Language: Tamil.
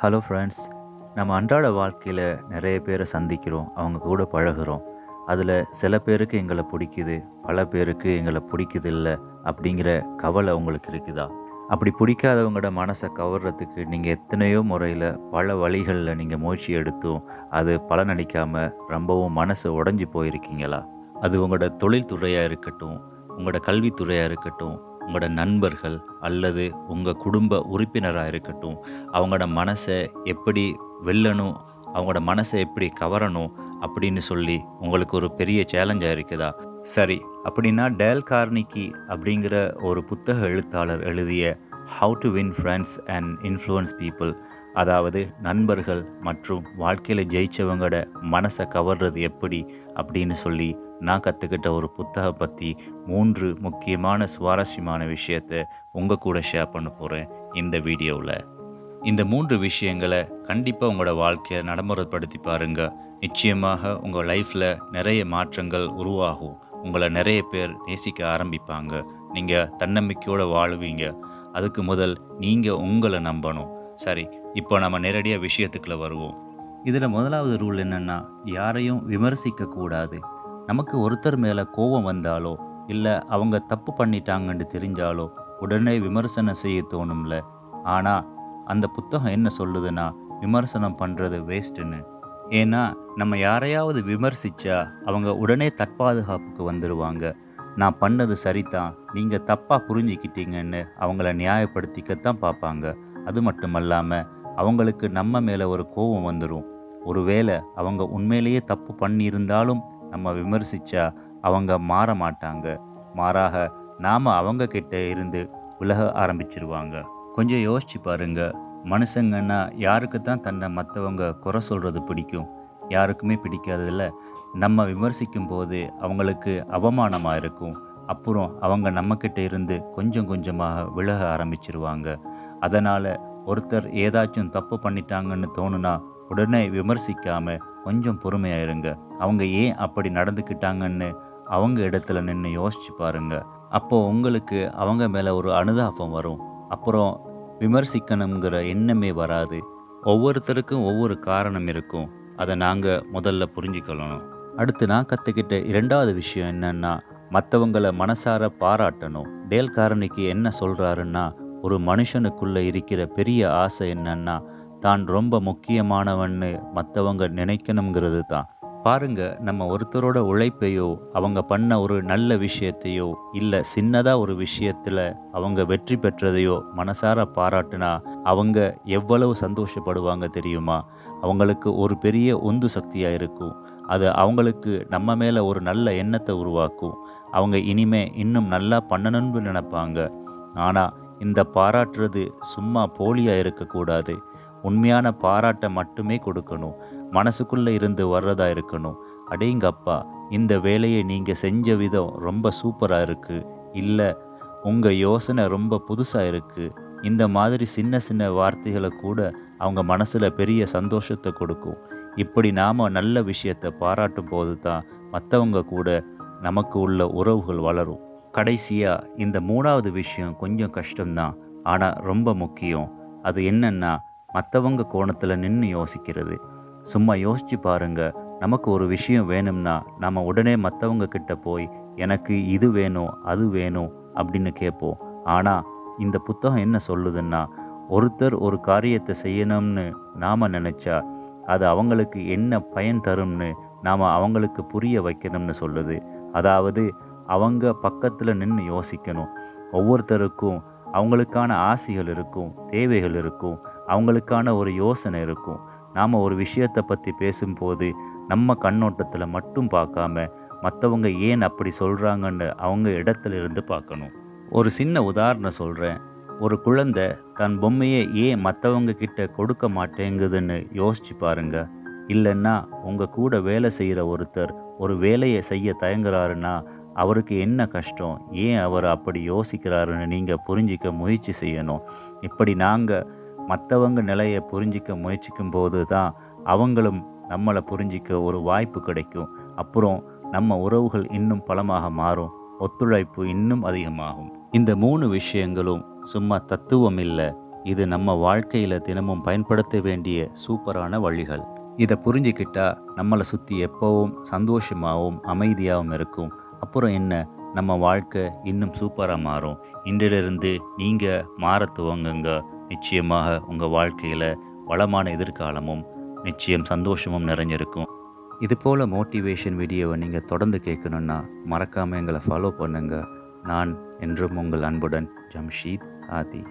Hello friends. நம்ம அன்றாட வாழ்க்கையில் நிறைய பேரை சந்திக்கிறோம், அவங்க கூட பழகுறோம். அதில் சில பேருக்கு எங்களை பிடிக்குது, பல பேருக்கு எங்களை பிடிக்குது இல்லை அப்படிங்கிற கவலை உங்களுக்கு இருக்குதா? அப்படி பிடிக்காதவங்களோட மனசை கவர்றதுக்கு நீங்கள் எத்தனையோ முறையில் பல வழிகளில் நீங்கள் முயற்சி எடுத்தும் அது பலனளிக்காமல் ரொம்பவும் மனசு உடைஞ்சு போயிருக்கீங்களா? அது உங்களோட தொழில்துறையாக இருக்கட்டும், உங்களோட கல்வித்துறையாக இருக்கட்டும், உங்களோட நண்பர்கள் அல்லது உங்கள் குடும்ப உறுப்பினராக இருக்கட்டும், அவங்களோட மனசை எப்படி வெல்லணும், அவங்களோட மனசை எப்படி கவரணும் அப்படின்னு சொல்லி உங்களுக்கு ஒரு பெரிய சேலஞ்சாக இருக்குதா? சரி, அப்படின்னா டேல் கார்னிகி அப்படிங்கிற ஒரு புத்தக எழுத்தாளர் எழுதிய how to win friends and influence people, அதாவது நண்பர்கள் மற்றும் வாழ்க்கையில் ஜெயிச்சவங்களோட மனசை கவர்றது எப்படி அப்படின்னு சொல்லி நான் கற்றுக்கிட்ட ஒரு புத்தகம் பற்றி 3 முக்கியமான சுவாரஸ்யமான விஷயத்தை உங்கள் கூட ஷேர் பண்ண போகிறேன் இந்த வீடியோவில். இந்த 3 விஷயங்களை கண்டிப்பாக உங்களோட வாழ்க்கையை நடைமுறைப்படுத்தி பாருங்க. நிச்சயமாக உங்கள் லைஃப்பில் நிறைய மாற்றங்கள் உருவாகும். உங்களை நிறைய பேர் நேசிக்க ஆரம்பிப்பாங்க. நீங்கள் தன்னம்பிக்கையோடு வாழுவீங்க. அதுக்கு முதல் நீங்கள் உங்களை நம்பணும். சரி, இப்போ நம்ம நேரடியாக விஷயத்துக்குள்ள வருவோம். இதில் முதலாவது ரூல் என்னென்னா, யாரையும் விமர்சிக்கக்கூடாது. நமக்கு ஒருத்தர் மேலே கோபம் வந்தாலோ இல்லை அவங்க தப்பு பண்ணிட்டாங்கன்னு தெரிஞ்சாலோ உடனே விமர்சனம் செய்ய தோணும்ல. ஆனால் அந்த புத்தகம் என்ன சொல்லுதுன்னா, விமர்சனம் பண்ணுறது வேஸ்ட்டுன்னு. ஏன்னா நம்ம யாரையாவது விமர்சித்தா அவங்க உடனே தற்பாதுகாப்புக்கு வந்துடுவாங்க. நான் பண்ணது சரிதான், நீங்கள் தப்பாக புரிஞ்சிக்கிட்டீங்கன்னு அவங்கள நியாயப்படுத்திக்கத்தான் பார்ப்பாங்க. அது மட்டுமல்லாமல் அவங்களுக்கு நம்ம மேலே ஒரு கோபம் வந்துடும். ஒருவேளை அவங்க உண்மையிலேயே தப்பு பண்ணியிருந்தாலும் நம்ம விமர்சித்தா அவங்க மாற மாட்டாங்க. மாறாக நாம் அவங்க கிட்ட இருந்து விலக ஆரம்பிச்சிருவாங்க. கொஞ்சம் யோசிச்சு பாருங்க. மனுஷங்கன்னா யாருக்கு தான் தன்னை மற்றவங்க குறை சொல்கிறது பிடிக்கும்? யாருக்குமே பிடிக்காததில்ல. நம்ம விமர்சிக்கும் போது அவங்களுக்கு அவமானமாக இருக்கும். அப்புறம் அவங்க நம்மக்கிட்ட இருந்து கொஞ்சம் கொஞ்சமாக விலக ஆரம்பிச்சிருவாங்க. அதனால் ஒருத்தர் ஏதாச்சும் தப்பு பண்ணிட்டாங்கன்னு தோணுனா உடனே விமர்சிக்காம கொஞ்சம் பொறுமையாக இருங்க. அவங்க ஏன் அப்படி நடந்துக்கிட்டாங்கன்னு அவங்க இடத்துல நின்று யோசிச்சு பாருங்க. அப்போது உங்களுக்கு அவங்க மேலே ஒரு அனுதாபம் வரும். அப்புறம் விமர்சிக்கணுங்கிற எண்ணமே வராது. ஒவ்வொருத்தருக்கும் ஒவ்வொரு காரணம் இருக்கும். அதை நாங்கள் முதல்ல புரிஞ்சுக்கொள்ளணும். அடுத்து நான் கற்றுக்கிட்ட 2வது விஷயம் என்னன்னா, மற்றவங்கள மனசார பாராட்டணும். டேல் கார்னெகி என்ன சொல்கிறாருன்னா, ஒரு மனுஷனுக்குள்ளே இருக்கிற பெரிய ஆசை என்னன்னா, தான் ரொம்ப முக்கியமானவன்னு மற்றவங்க நினைக்கணுங்கிறது தான். பாருங்க, நம்ம ஒருத்தரோட உழைப்பையோ அவங்க பண்ண ஒரு நல்ல விஷயத்தையோ இல்லை சின்னதாக ஒரு விஷயத்தில் அவங்க வெற்றி பெற்றதையோ மனசார பாராட்டுனா அவங்க எவ்வளவு சந்தோஷப்படுவாங்க தெரியுமா? அவங்களுக்கு ஒரு பெரிய உந்து சக்தியாக இருக்கும். அது அவங்களுக்கு நம்ம மேலே ஒரு நல்ல எண்ணத்தை உருவாக்கும். அவங்க இனிமே இன்னும் நல்லா பண்ணணும்னு நினைப்பாங்க. ஆனால் இந்த பாராட்டுறது சும்மா போலியாக இருக்கக்கூடாது. உண்மையான பாராட்டை மட்டுமே கொடுக்கணும். மனசுக்குள்ளே இருந்து வர்றதா இருக்கணும். அடேங்கப்பா, இந்த வேலையை நீங்கள் செஞ்ச விதம் ரொம்ப சூப்பராக இருக்குது. இல்லை, உங்கள் யோசனை ரொம்ப புதுசாக இருக்குது. இந்த மாதிரி சின்ன சின்ன வார்த்தைகளை கூட அவங்க மனசில் பெரிய சந்தோஷத்தை கொடுக்கும். இப்படி நாம் நல்ல விஷயத்தை பாராட்டும் போது தான் மற்றவங்க கூட நமக்கு உள்ள உறவுகள் வளரும். கடைசியாக இந்த 3வது விஷயம் கொஞ்சம் கஷ்டம்தான், ஆனால் ரொம்ப முக்கியம். அது என்னன்னா, மற்றவங்க கோணத்தில் நின்று யோசிக்கிறது. சும்மா யோசிச்சு பாருங்க. நமக்கு ஒரு விஷயம் வேணும்னா நம்ம உடனே மற்றவங்க கிட்ட போய் எனக்கு இது வேணும் அது வேணும் அப்படின்னு கேட்போம். ஆனால் இந்த புத்தகம் என்ன சொல்லுதுன்னா, ஒருத்தர் ஒரு காரியத்தை செய்யணும்னு நாம் நினச்சா அது அவங்களுக்கு என்ன பயன் தரும்னு நாம் அவங்களுக்கு புரிய வைக்கணும்னு சொல்லுது. அதாவது அவங்க பக்கத்தில் நின்று யோசிக்கணும். ஒவ்வொருத்தருக்கும் அவங்களுக்கான ஆசைகள் இருக்கும், தேவைகள் இருக்கும், அவங்களுக்கான ஒரு யோசனை இருக்கும். நாம் ஒரு விஷயத்தை பற்றி பேசும்போது நம்ம கண்ணோட்டத்தில் மட்டும் பார்க்காம மற்றவங்க ஏன் அப்படி சொல்கிறாங்கன்னு அவங்க இடத்துல இருந்து பார்க்கணும். ஒரு சின்ன உதாரணம் சொல்கிறேன். ஒரு குழந்தை தன் பொம்மையை ஏன் மற்றவங்க கிட்ட கொடுக்க மாட்டேங்குதுன்னு யோசிச்சு பாருங்க. இல்லைன்னா உங்கள் கூட வேலை செய்கிற ஒருத்தர் ஒரு வேலையை செய்ய தயங்குறாருன்னா அவருக்கு என்ன கஷ்டம், ஏன் அவர் அப்படி யோசிக்கிறாருன்னு நீங்கள் புரிஞ்சிக்க முயற்சி செய்யணும். இப்படி நாங்கள் மற்றவங்க நிலையை புரிஞ்சிக்க முயற்சிக்கும் போது தான் அவங்களும் நம்மளை புரிஞ்சிக்க ஒரு வாய்ப்பு கிடைக்கும். அப்புறம் நம்ம உறவுகள் இன்னும் பலமாக மாறும். ஒத்துழைப்பு இன்னும் அதிகமாகும். இந்த 3 விஷயங்களும் சும்மா தத்துவம் இல்லை, இது நம்ம வாழ்க்கையில் தினமும் பயன்படுத்த வேண்டிய சூப்பரான வழிகள். இதை புரிஞ்சுக்கிட்டா நம்மளை சுற்றி எப்போவும் சந்தோஷமாகவும் அமைதியாகவும் இருக்கும். அப்புறம் என்ன, நம்ம வாழ்க்கை இன்னும் சூப்பராக மாறும். இன்றிலிருந்து நீங்கள் மாற துவங்குங்க. நிச்சயமாக உங்கள் வாழ்க்கையில் வளமான எதிர்காலமும் நிச்சயம் சந்தோஷமும் நிறைஞ்சிருக்கும். இது போல் மோட்டிவேஷன் வீடியோவை நீங்கள் தொடர்ந்து கேட்கணுன்னா மறக்காமல் எங்களை ஃபாலோ பண்ணுங்கள். நான் என்றும் உங்கள் அன்புடன் ஜம்ஷீத் ஆதி.